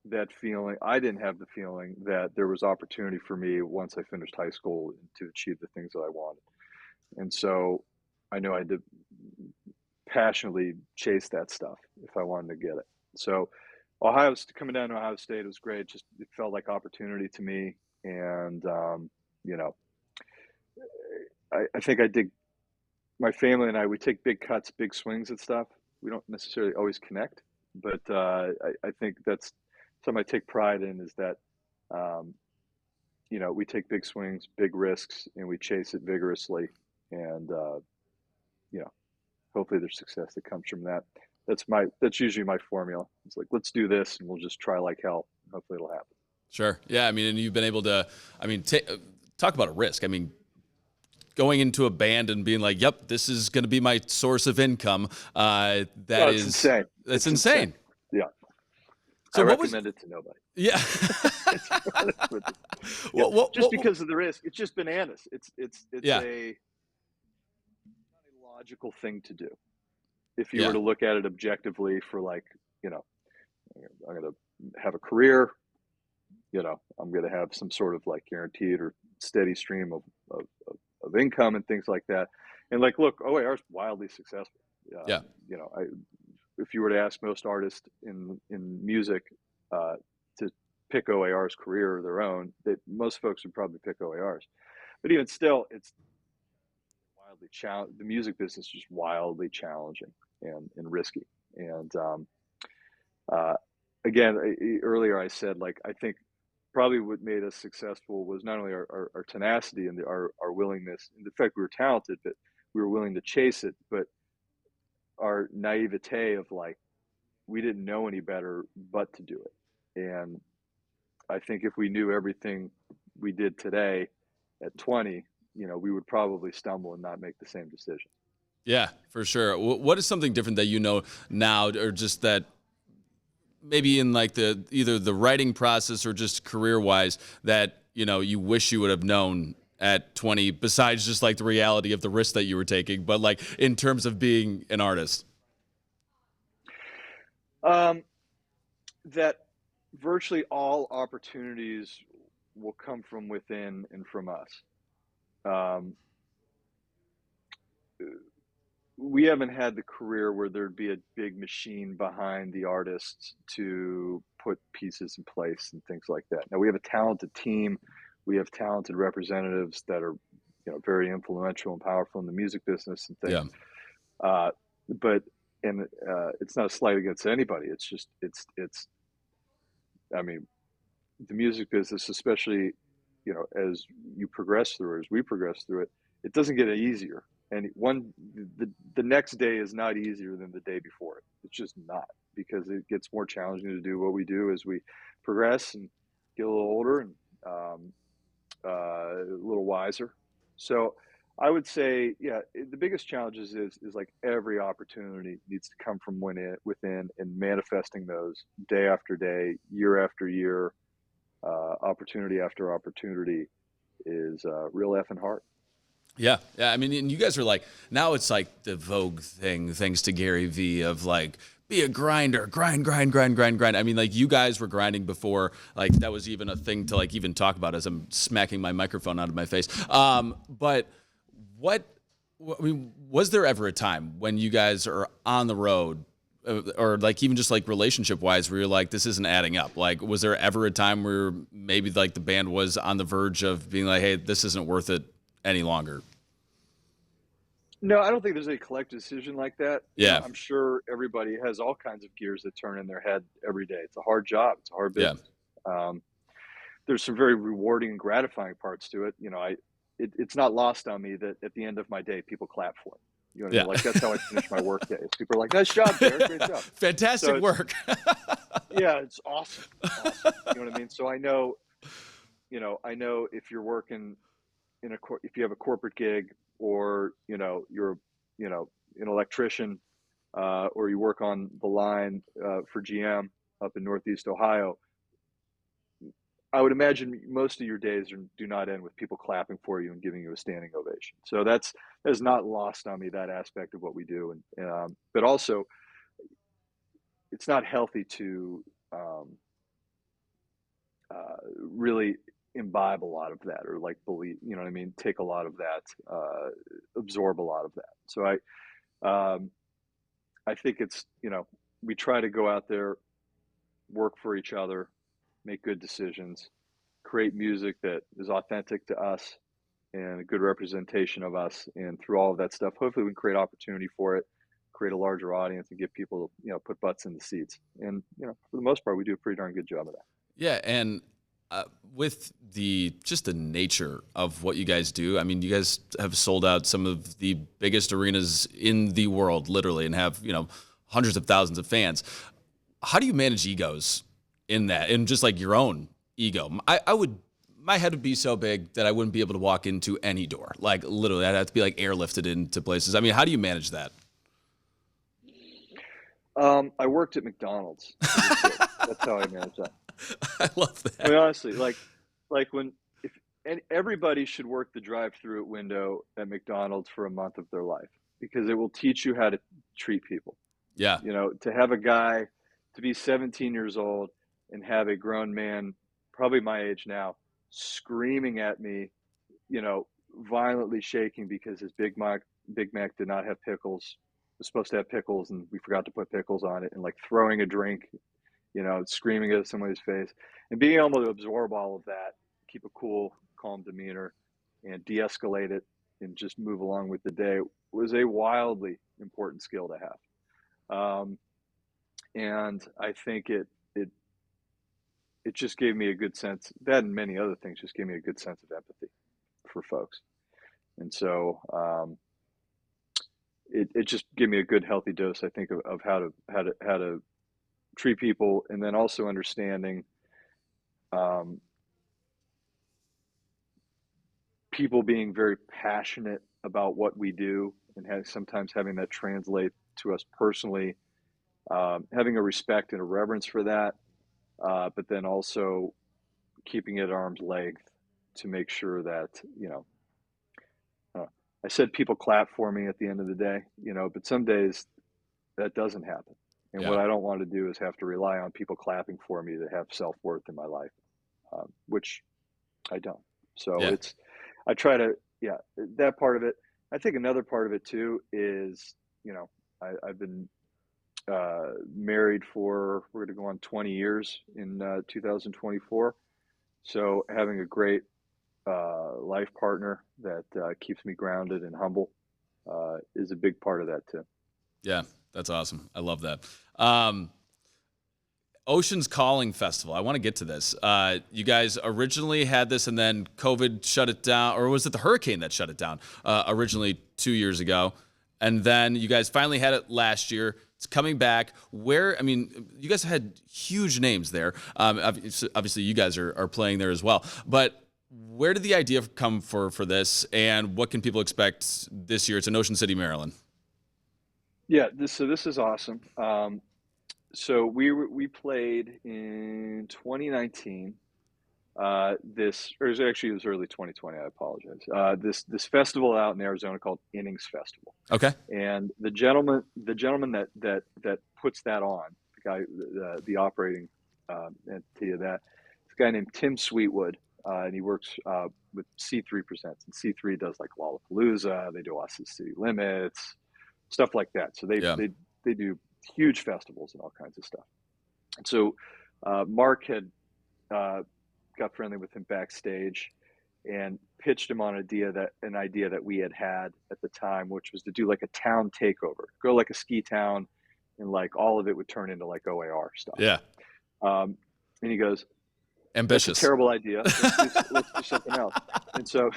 that feeling. I didn't have the feeling that there was opportunity for me once I finished high school to achieve the things that I wanted. And so I know I had to passionately chase that stuff if I wanted to get it. So coming down to Ohio State was great. Just it felt like opportunity to me, and you know, I think I dig. My family and I we take big cuts, big swings at stuff. We don't necessarily always connect, but I think that's something I take pride in is that um, you know we take big swings, big risks, and we chase it vigorously, and you know hopefully there's success that comes from that. That's usually my formula. It's like let's do this and we'll just try like hell. Hopefully it'll happen. Sure. Yeah. I mean, and you've been able to. I mean, talk about a risk. I mean, going into a band and being like, "Yep, this is going to be my source of income." Oh, it's insane. That's It's insane. insane. Yeah, I So what was? recommend it to nobody. Yeah. It's, yeah, just What, because of the risk. It's just bananas. It's yeah. a not a logical thing to do. If you were Yeah. to look at it objectively, for like you know, I'm going to have a career. You know, I'm going to have some sort of like guaranteed or steady stream of income and things like that. And like, look, OAR is wildly successful. Yeah. You know, if you were to ask most artists in music uh, to pick OAR's career or their own, that most folks would probably pick OAR's. But even still, it's wildly challenging. The music business is just wildly challenging and risky. And uh, again, earlier I said like I think probably what made us successful was not only our tenacity and our willingness. In fact, we were talented, but we were willing to chase it. But our naivete of like we didn't know any better but to do it. And I think if we knew everything we did today at 20, you know, we would probably stumble and not make the same decision. Yeah. For sure. What is something different that you know now, or just that maybe in like the either the writing process or just career wise that you wish you would have known at 20, besides just like the reality of the risk that you were taking, but like in terms of being an artist? Um, that virtually all opportunities will come from within and from us. Um, we haven't had the career where there'd be a big machine behind the artists to put pieces in place and things like that. Now we have a talented team. We have talented representatives that are, very influential and powerful in the music business and Yeah. things. Uh, but and it's not a slight against anybody. It's just I mean, the music business, especially, as you progress through it, as we progress through it, it doesn't get any easier. And the next day is not easier than the day before it. It's just not, because it gets more challenging to do what we do as we progress and get a little older and a little wiser. So I would say, yeah, the biggest challenge is like every opportunity needs to come from within, and manifesting those day after day, year after year, opportunity after opportunity is real effing hard. Yeah, yeah. I mean, and you guys are like, now it's like the Vogue thing, thanks to Gary Vee, of like, be a grinder, grind, grind, grind, grind, grind. I mean, like, you guys were grinding before, like, that was even a thing to like even talk about, as I'm smacking my microphone out of my face. But what, I mean, was there ever a time when you guys are on the road, or like even just like relationship wise, where you're like, this isn't adding up? Like, was there ever a time where maybe like the band was on the verge of being like, hey, this isn't worth it any longer? No, I don't think there's a collective decision like that. Yeah, I'm sure everybody has all kinds of gears that turn in their head every day. It's a hard job. It's a hard yeah, business. Um, there's some very rewarding and gratifying parts to it. It's not lost on me that at the end of my day, people clap for me. You know what I yeah. mean? Like, that's how I finish my work days. People are like, "Nice job, Derek. Great job." So Fantastic work. yeah, it's awesome. Awesome. You know what I mean? So I know if you're working if you have a corporate gig, or you're an electrician, or you work on the line for GM up in Northeast Ohio. I would imagine most of your days do not end with people clapping for you and giving you a standing ovation. So that's not lost on me, that aspect of what we do. And but also, it's not healthy to really imbibe a lot of that, or like believe, what I mean, take a lot of that, absorb a lot of that. So I think it's, we try to go out there, work for each other, make good decisions, create music that is authentic to us and a good representation of us. And through all of that stuff, hopefully we can create opportunity for it, create a larger audience, and get people, put butts in the seats. And, for the most part, we do a pretty darn good job of that. Yeah, and with the nature of what you guys do, I mean, you guys have sold out some of the biggest arenas in the world, literally, and have hundreds of thousands of fans. How do you manage egos in that, and just like your own ego? I would. My head would be so big that I wouldn't be able to walk into any door. Like, literally, I'd have to be like airlifted into places. I mean, how do you manage that? I worked at McDonald's as a kid. That's how I managed that. I love I mean, that. honestly, like when if and everybody should work the drive-through window at McDonald's for a month of their life, because it will teach you how to treat people. Yeah, To have a guy to be 17 years old and have a grown man, probably my age now, screaming at me, violently shaking because his Big Mac did not have pickles. It was supposed to have pickles, and we forgot to put pickles on it, and like throwing a drink, screaming at somebody's face, and being able to absorb all of that, keep a cool, calm demeanor, and de-escalate it, and just move along with the day, was a wildly important skill to have. And I think it just gave me a good sense, that and many other things just gave me a good sense of empathy for folks. And so it just gave me a good healthy dose, I think, of how to treat people, and then also understanding um, people being very passionate about what we do, and sometimes having that translate to us personally, having a respect and a reverence for that, but then also keeping it at arm's length to make sure that, uh, I said people clap for me at the end of the day, but some days that doesn't happen. And yeah, what I don't want to do is have to rely on people clapping for me to have self-worth in my life, which I don't. So yeah, I try to, yeah, that part of it. I think another part of it too is, I've been Married for, we're going to go on 20 years in 2024. So having a great life partner that keeps me grounded and humble is a big part of that too. Yeah, that's awesome. I love that. Um, Ocean's Calling Festival. I want to get to this. You guys originally had this, and then COVID shut it down, or was it the hurricane that shut it down? Originally 2 years ago, and then you guys finally had it last year. It's coming back. Where, I mean, you guys had huge names there. Obviously, you guys are playing there as well. But where did the idea come for this, and what can people expect this year? It's in Ocean City, Maryland. Yeah, this is awesome. So we played in 2019. This, or it was early 2020. I apologize. This festival out in Arizona called Innings Festival, Okay. and the gentleman that puts that on, the guy, the operating entity of that, this guy named Tim Sweetwood, and he works with C3 Presents, and C3 does like Lollapalooza. They do Austin City Limits, stuff like that. So Yeah. they do huge festivals and all kinds of stuff. And so Mark had got friendly with him backstage and pitched him on an idea that we had at the time, which was to do like a town takeover, go like a ski town, and like all of it would turn into like O.A.R. stuff. Yeah. And he goes, "That's a Ambitious. terrible idea. Let's do something else." And so,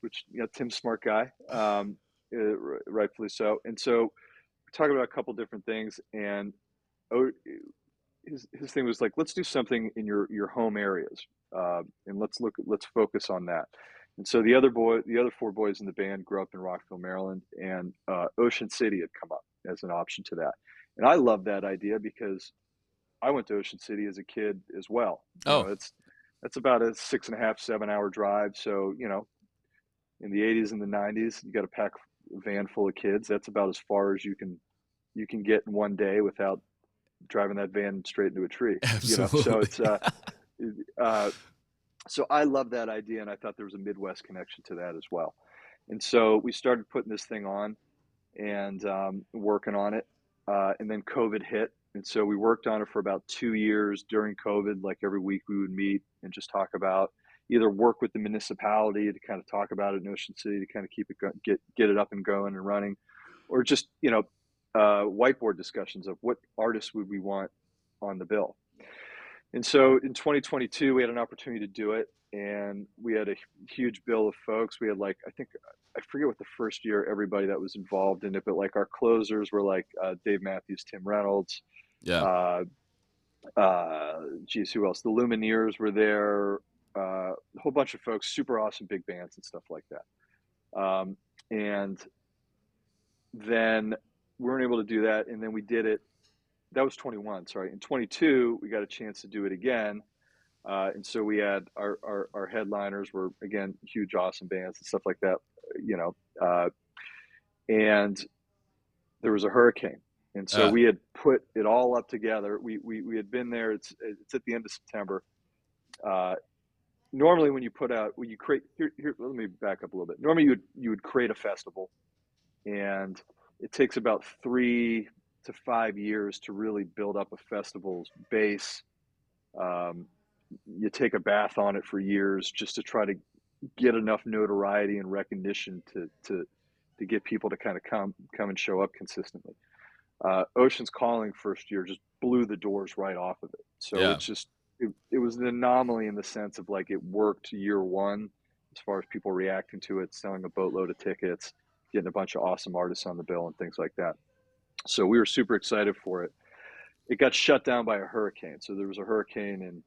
which, Tim's a smart guy, rightfully so. And so we're talking about a couple different things, and oh, his thing was like, let's do something in your home areas, and let's focus on that. And so the other four boys in the band grew up in Rockville, Maryland, and Ocean City had come up as an option to that. And I love that idea because I went to Ocean City as a kid as well. Oh, That's about a 6.5, 7 hour drive. So, in the 80s and the 90s, you got to pack a van full of kids. That's about as far as you can get in one day without driving that van straight into a tree. So absolutely. it's uh, so I love that idea, and I thought there was a Midwest connection to that as well. And so we started putting this thing on and working on it, and then COVID hit, and so we worked on it for about 2 years during COVID. Like every week, we would meet and just talk about, either work with the municipality to kind of talk about it in Ocean City to kind of keep it get it up and going and running, or just whiteboard discussions of what artists would we want on the bill. And so in 2022, we had an opportunity to do it, and we had a huge bill of folks. We had like, I forget what the first year everybody that was involved in it, but like our closers were like Dave Matthews, Tim Reynolds, Yeah. uh, geez, who else? The Lumineers were there, a whole bunch of folks, super awesome big bands and stuff like that. And then we weren't able to do that, and then we did it. That was 21, sorry. In 22, we got a chance to do it again. And so we had our headliners were, again, huge, awesome bands and stuff like that, and there was a hurricane. And so Uh, we had put it all up together. We had been there. It's at the end of September. Normally when you create, here, let me back up a little bit. Normally you would create a festival, and it takes about 3 to 5 years to really build up a festival's base. You take a bath on it for years just to try to get enough notoriety and recognition to get people to kind of come and show up consistently. Ocean's Calling first year just blew the doors right off of it. So yeah. it's just it was an anomaly in the sense of like it worked year one as far as people reacting to it, selling a boatload of tickets, getting a bunch of awesome artists on the bill and things like that. So we were super excited for it. It got shut down by a hurricane. So there was a hurricane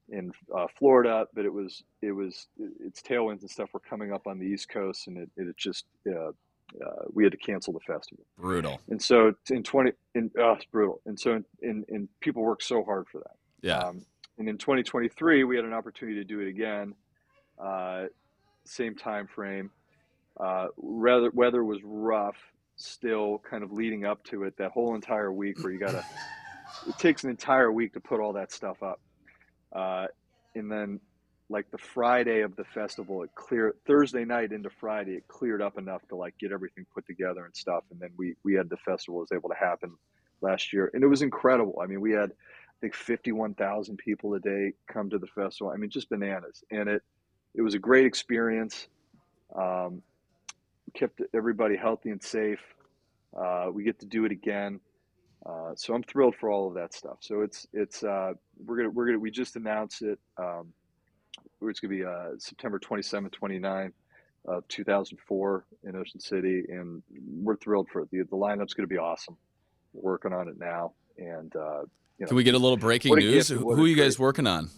in Florida, but its tailwinds and stuff were coming up on the East Coast, and it just we had to cancel the festival. Brutal. And so it's brutal. And so in people worked so hard for that. Yeah. And in 2023, we had an opportunity to do it again, same time frame. Weather was rough still, kind of leading up to it. That whole entire week where it takes an entire week to put all that stuff up. And then like the Friday of the festival, Thursday night into Friday, it cleared up enough to like get everything put together and stuff. And then we had the festival was able to happen last year, and it was incredible. I mean, we had, I think, 51,000 people a day come to the festival. I mean, just bananas, and it was a great experience. Um, Kept everybody healthy and safe. We get to do it again. So I'm thrilled for all of that stuff. So it's we just announced it. It's gonna be September 27th, 29th of 2004 in Ocean City, and we're thrilled for it. The lineup's gonna be awesome. We're working on it now, and Can we get a just little breaking what a news? gift and what Who a are you treat. guys working on?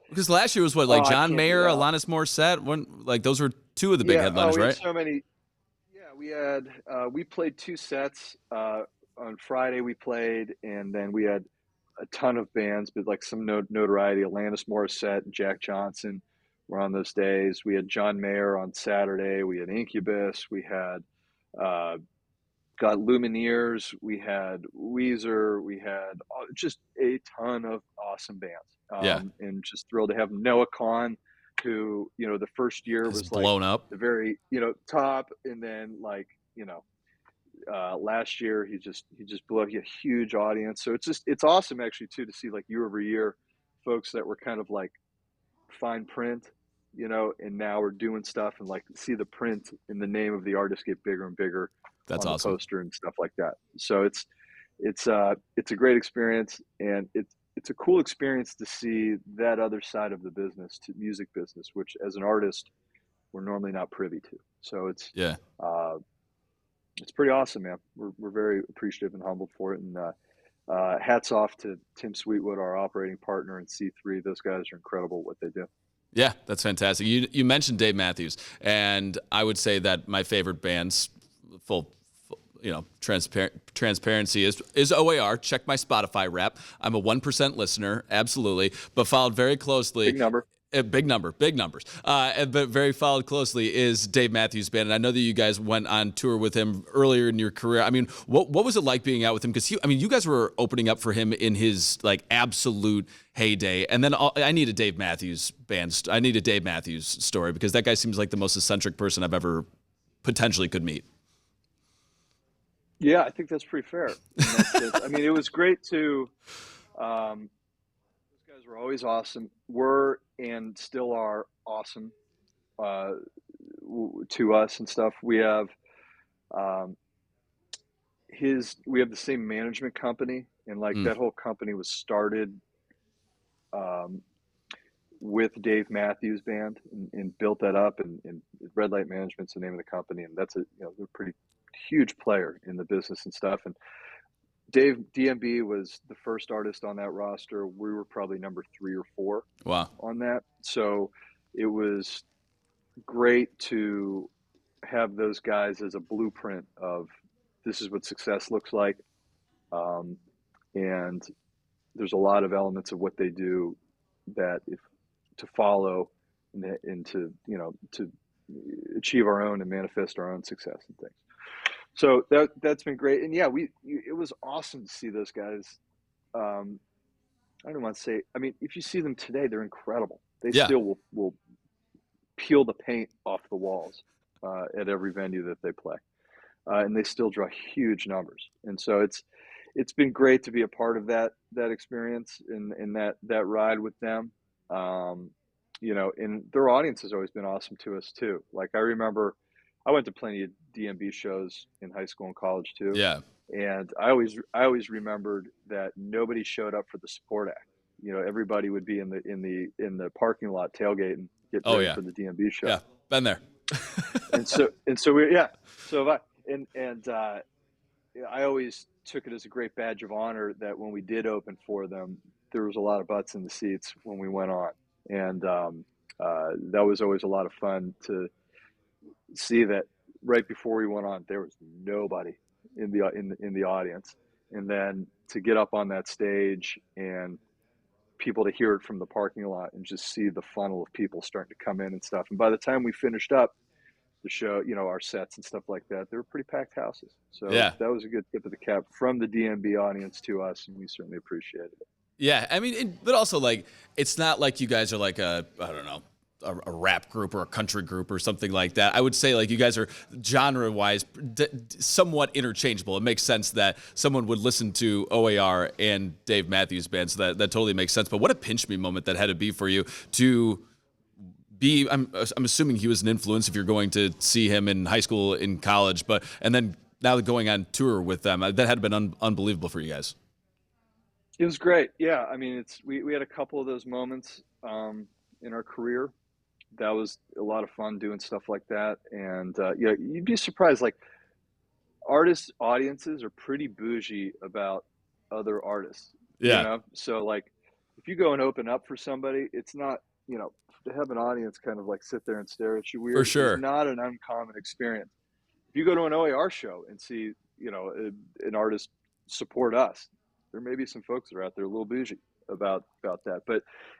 Because last year was what, Oh, like I John can't. Mayer, Alanis Morissette, like those were two of the big Yeah. Oh, headliners, we had right? so many. Yeah, we played two sets. On Friday we played, and then we had a ton of bands, but like some notoriety. Alanis Morissette and Jack Johnson were on those days. We had John Mayer on Saturday. We had Incubus. We had uh, got Lumineers. We had Weezer. We had just a ton of awesome bands. Yeah, And just thrilled to have Noah Kahn, who, the first year has was like blown up. the very, top. And then like, last year he just blew up. He had a huge audience. So it's awesome actually too, to see like year over year folks that were kind of like fine print, and now we're doing stuff, and like see the print in the name of the artist get bigger and bigger That's on the awesome. poster and stuff like that. So it's a great experience, and it's a cool experience to see that other side of the business, to music business, which as an artist we're normally not privy to. So Yeah. uh, it's pretty awesome, man. We're very appreciative and humbled for it, and hats off to Tim Sweetwood, our operating partner, and C3. Those guys are incredible at what they do. Yeah, that's fantastic. You mentioned Dave Matthews, and I would say that my favorite bands, transparency is O.A.R. Check my Spotify rap. I'm a 1% listener, absolutely, but followed very closely. Big number. Big numbers. But very followed closely is Dave Matthews Band, and I know that you guys went on tour with him earlier in your career. I mean, what was it like being out with him? Because you guys were opening up for him in his like absolute heyday, and then I need a Dave Matthews Band. I need a Dave Matthews story, because that guy seems like the most eccentric person I've ever potentially could meet. Yeah, I think that's pretty fair. I mean, it was great to. Those guys were always awesome. Were and still are awesome uh, to us and stuff. Um, we have the same management company, and like Mm, that whole company was started um, with Dave Matthews Band, and built that up, and Red Light Management's the name of the company, and that's they're a pretty huge player in the business and stuff. And Dave DMB was the first artist on that roster. We were probably number 3 or 4 wow. on that. So it was great to have those guys as a blueprint of this is what success looks like. Um, and there's a lot of elements of what they do that if to follow, and to achieve our own and manifest our own success and things. So that's been great. And yeah, it was awesome to see those guys. Um, I don't want to say. I mean, if you see them today, they're incredible. They Yeah. still will peel the paint off the walls at every venue that they play, and they still draw huge numbers. And so it's been great to be a part of that experience, and that ride with them. Um, and their audience has always been awesome to us too. Like I remember, I went to plenty of DMB shows in high school and college too, Yeah. and I always remembered that nobody showed up for the support act. Everybody would be in the parking lot tailgating, getting Oh ready yeah. for the DMB show. Yeah. Been there. And so we yeah. So if I and I always took it as a great badge of honor that when we did open for them, there was a lot of butts in the seats when we went on, and that was always a lot of fun to see that right before we went on, there was nobody in the audience, and then to get up on that stage and people to hear it from the parking lot and just see the funnel of people starting to come in and stuff. And by the time we finished up the show, our sets and stuff like that, they were pretty packed houses. So Yeah. that was a good tip of the cap from the DMB audience to us, and we certainly appreciated it. Yeah, I mean, but also like it's not like you guys are like I don't know, a rap group or a country group or something like that. I would say like you guys are genre-wise somewhat interchangeable. It makes sense that someone would listen to O.A.R. and Dave Matthews Band, so that totally makes sense. But what a pinch me moment that had to be for you to be. I'm assuming he was an influence if you're going to see him in high school, in college, and then now going on tour with them. That had been unbelievable for you guys. It was great. Yeah, I mean, we had a couple of those moments in our career. That was a lot of fun doing stuff like that, and yeah, you'd be surprised. Like artists' audiences are pretty bougie about other artists. Yeah, So like if you go and open up for somebody, it's not to have an audience kind of like sit there and stare at you for weird is sure. not an uncommon experience. If you go to an O.A.R. show and see an artist support us, there may be some folks that are out there a little bougie about that.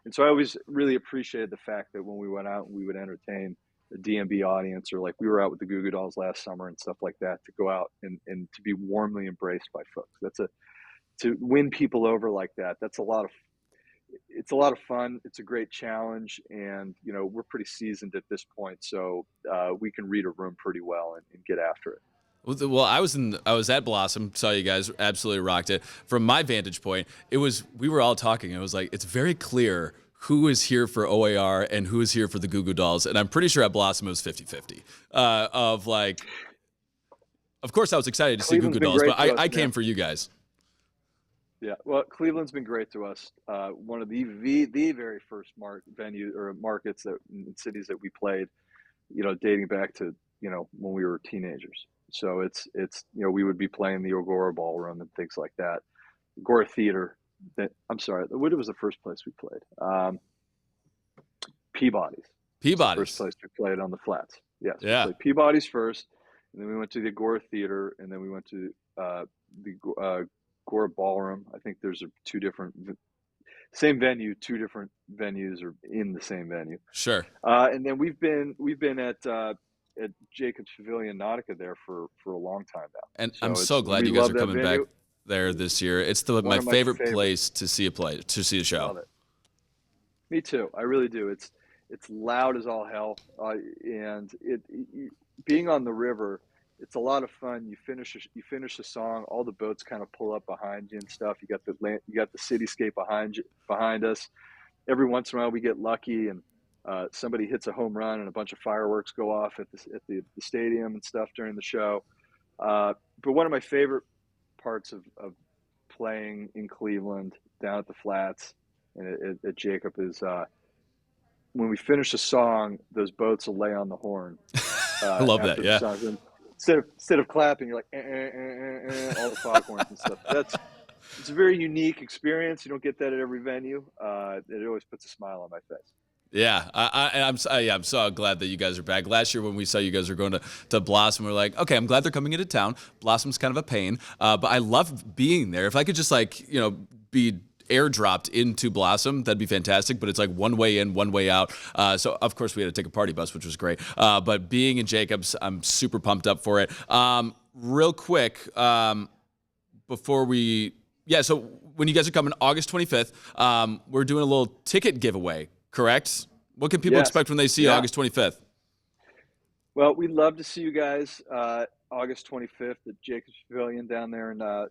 And so I always really appreciated the fact that when we went out and we would entertain the DMB audience, or like we were out with the Goo Goo Dolls last summer and stuff like that, to go out and to be warmly embraced by folks. To win people over like that. It's a lot of fun. It's a great challenge, and we're pretty seasoned at this point, so we can read a room pretty well and get after it. Well, I was at Blossom, saw you guys absolutely rocked it. From my vantage point, we were all talking. It was like it's very clear who is here for O.A.R. and who is here for the Goo Goo Dolls, and I'm pretty sure at Blossom it was 50-50. Of course I was excited to see Goo Goo Dolls, but I came for you guys. Yeah, well, Cleveland's been great to us. One of the very first markets that in cities that we played, dating back to when we were teenagers. So it's we would be playing the Agora Ballroom and things like that. Agora Theater. I'm sorry, what was the first place we played? Peabody's. Peabody's. First place we played on the flats. Yes. Yeah. We played Peabody's first, and then we went to the Agora Theater, and then we went to the Agora Ballroom. I think there's two different same venue, two different venues are in the same venue. Sure. And then we've been at Jacobs Pavilion Nautica there for a long time now. And so I'm so glad you guys are coming back there this year. It's my favorite place to see a show. Love it. Me too. I really do. It's loud as all hell, and being on the river, it's a lot of fun. You finish a song, all the boats kind of pull up behind you and stuff. You got the cityscape behind us. Every once in a while, we get lucky and somebody hits a home run and a bunch of fireworks go off at the stadium and stuff during the show. But one of my favorite parts of playing in Cleveland down at the flats and at Jacob is when we finish a song, those boats will lay on the horn. I love that. Yeah. Instead of clapping, you're like all the foghorns and stuff. It's a very unique experience. You don't get that at every venue. It always puts a smile on my face. Yeah, I'm so glad that you guys are back. Last year when we saw you guys were going to Blossom, we were like, okay, I'm glad they're coming into town. Blossom's kind of a pain, but I love being there. If I could just be airdropped into Blossom, that'd be fantastic, but it's like one way in, one way out. So of course we had to take a party bus, which was great. But being in Jacobs, I'm super pumped up for it. Real quick, before so when you guys are coming August 25th, we're doing a little ticket giveaway, correct? What can people expect when they see August 25th? Well, we'd love to see you guys August 25th at Jacobs Pavilion down there in the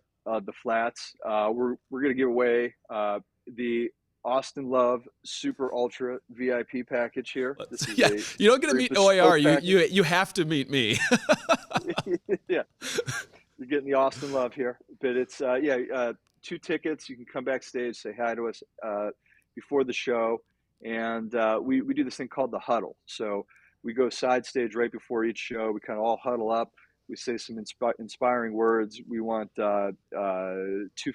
flats. We're going to give away the Austin Love Super Ultra VIP package here. You don't get to meet O.A.R. You have to meet me. Yeah, you're getting the Austin Love here, but it's 2 tickets. You can come backstage, say hi to us before the show, and we do this thing called the huddle. So we go side stage right before each show. We kind of all huddle up. We say some inspiring words. We want 2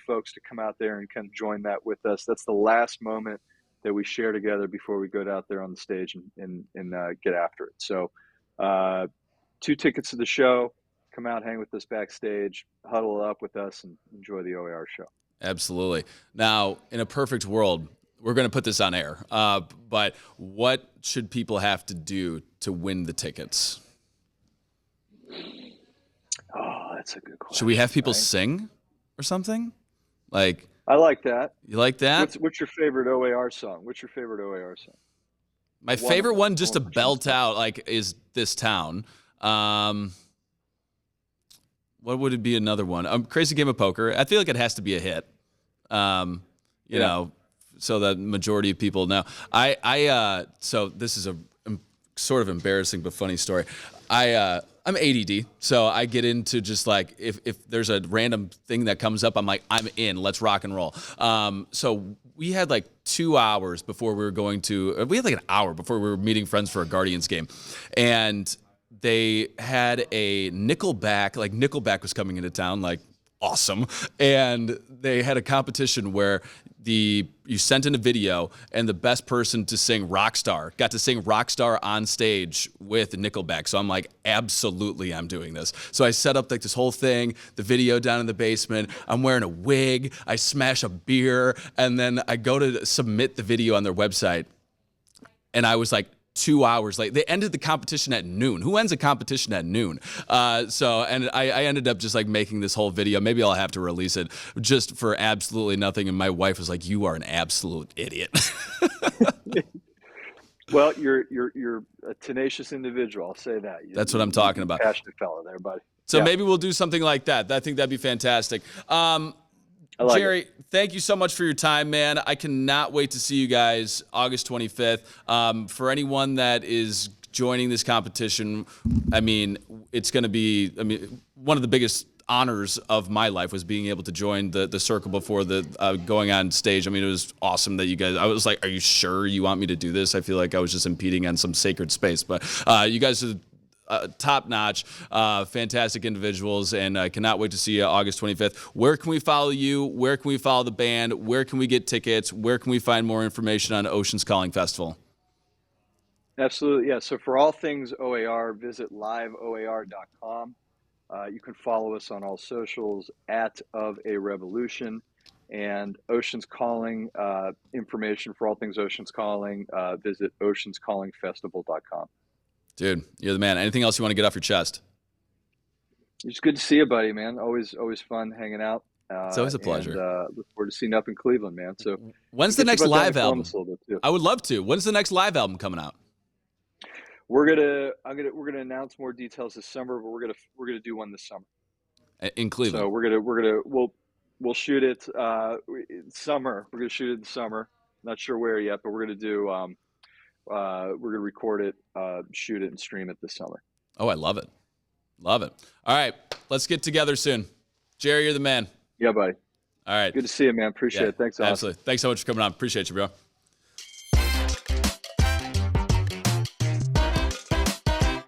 folks to come out there and kind of join that with us. That's the last moment that we share together before we go out there on the stage and get after it. So 2 tickets to the show. Come out, hang with us backstage, huddle up with us, and enjoy the O.A.R. show. Absolutely. Now, in a perfect world, we're going to put this on air, but what should people have to do to win the tickets? Oh, that's a good question. Should we have people sing or something? I like that. You like that? What's your favorite O.A.R. song? What's your favorite O.A.R. song? My One of favorite them, one, just to Ocean's belt Calling. out, like, is This Town. What would it be another one? Crazy Game of Poker. I feel like it has to be a hit. You Yeah. know, so that majority of people know. So this is a sort of embarrassing but funny story. I'm ADD, so I get into just like if there's a random thing that comes up, I'm like, I'm in. Let's rock and roll. So we had like 2 hours before we were going to. We had like an hour before we were meeting friends for a Guardians game, and they had a Nickelback. Like Nickelback was coming into town, like awesome, and they had a competition where you sent in a video, and the best person to sing Rockstar got to sing Rockstar on stage with Nickelback. So I'm like, absolutely, I'm doing this. So I set up like this whole thing, the video down in the basement. I'm wearing a wig. I smash a beer, and then I go to submit the video on their website. And I was like 2 hours late. They ended the competition at noon. Who ends a competition at noon? And I ended up just like making this whole video. Maybe I'll have to release it just for absolutely nothing. And my wife was like, "You are an absolute idiot." Well, you're a tenacious individual. I'll say that. That's what I'm talking about. Passionate fellow there, buddy. So Yeah, maybe we'll do something like that. I think that'd be fantastic. I like Jerry, it. thank you so much for your time, man. I cannot wait to see you guys August 25th. For anyone that is joining this competition, I mean, it's going to be, one of the biggest honors of my life was being able to join the circle before going on stage. I mean, it was awesome that you guys, I was like, are you sure you want me to do this? I feel like I was just impeding on some sacred space, but you guys are top-notch, fantastic individuals, and I cannot wait to see you August 25th. Where can we follow you? Where can we follow the band? Where can we get tickets? Where can we find more information on Ocean's Calling Festival? Absolutely. Yeah. So for all things OAR, visit liveoar.com. You can follow us on all socials at Of a Revolution, and Ocean's Calling information for all things Ocean's Calling. Visit oceanscallingfestival.com. Dude, you're the man. Anything else you want to get off your chest? It's good to see you, buddy, man. Always fun hanging out. It's always a pleasure. And look forward to seeing you up in Cleveland, man. So when's the get next you down live to album? Columbus a little bit too. I would love to. When's the next live album coming out? We're gonna announce more details this summer, but we're gonna do one this summer. In Cleveland. So we'll shoot it summer. We're gonna shoot it in summer. Not sure where yet, but we're gonna record it, shoot it, and stream it this summer. Oh, I love it. Love it. All right, let's get together soon. Jerry, you're the man. Yeah, buddy. All right. Good to see you, man. Appreciate it. Thanks, Austin. Absolutely. Thanks so much for coming on. Appreciate you, bro.